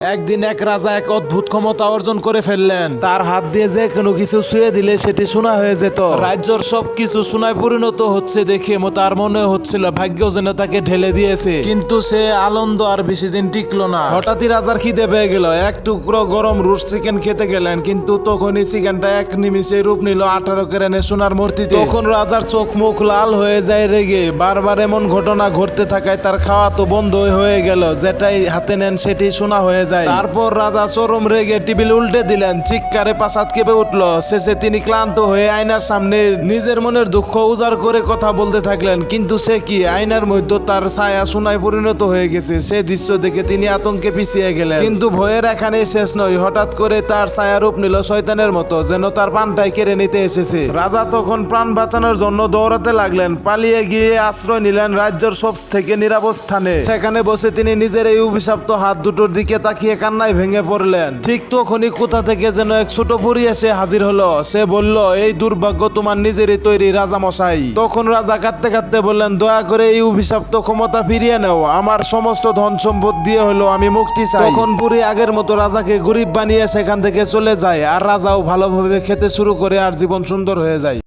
একদিন এক রাজা এক অদ্ভুত ক্ষমতা অর্জন করে ফেললেন। তার হাত দিয়ে যে কোনো কিছু ছুঁয়ে দিলে সেটি সোনা হয়ে যেত। রাজ্যর সবকিছু সোনায় পরিণত হচ্ছে দেখে তার মনে হচ্ছিল ভাগ্য যেন তাকে ঢেলে দিয়েছে। কিন্তু সে আনন্দ আর বেশি দিন টিকলো না। হঠাৎই রাজার খিদে পেয়ে গেল। এক টুকরো গরম রোস্ট চিকেন খেতে গেলেন, কিন্তু তখনই চিকেনটা এক নিমিষে রূপ নিল 18 ক্যারেটের সোনার মূর্তিতে। তখন রাজার চোখ মুখ লাল হয়ে যায় রেগে। বারবার এমন ঘটনা ঘটতে থাকায় তার খাওয়া তো বন্ধ হয়ে গেল। যেটাই হাতে নেন সেটি সোনা হয়ে যায়। তারপর রাজা চরম রেগে টেবিল উল্টে দিলেন। চিৎকারে প্রাসাদ কেঁপে উঠল। শেষে তিনি ক্লান্ত হয়ে আয়নার সামনে নিজের মনের দুঃখ উজাড় করে কথা বলতে থাকলেন। কিন্তু সে কি, আয়নার মধ্যে তার ছায়া সোনায় পরিণত হয়ে গেছে। সে দৃশ্য দেখে তিনি আতঙ্কে পিছিয়ে গেলেন। কিন্তু ভয়ের এখানেই শেষ নয়। হঠাৎ করে তার ছায়া রূপ নিল শয়তানের মতো, যেন তার প্রাণটাই কেড়ে নিতে এসেছে। রাজা তখন প্রাণ বাঁচানোর জন্য দৌড়াতে লাগলেন। পালিয়ে গিয়ে আশ্রয় নিলেন রাজ্যের সব থেকে নিরাপদ স্থানে। সেখানে বসে তিনি নিজের এই অভিশপ্ত হাত দুটোর দিকে তাকিয়ে কান্নায় ভেঙে পড়লেন। ঠিক তখনই কোথা থেকে যেন এক ছোট পরী এসে হাজির হলো। সে বলল, এই দুর্ভাগ্য তোমার নিজেরই তৈরি রাজামশাই। তখন রাজা কাঁদতে কাঁদতে বললেন, দয়া করে এই অভিশপ্ত ক্ষমতা ফিরিয়ে নাও। আমার সমস্ত ধন সম্পদ দিয়ে হলো আমি মুক্তি চাই। তখন পরী আগের মতো রাজাকে গরিব বানিয়ে সেখান থেকে চলে যায়। আর রাজাও ভালোভাবে খেতে শুরু করে আর জীবন সুন্দর হয়ে যায়।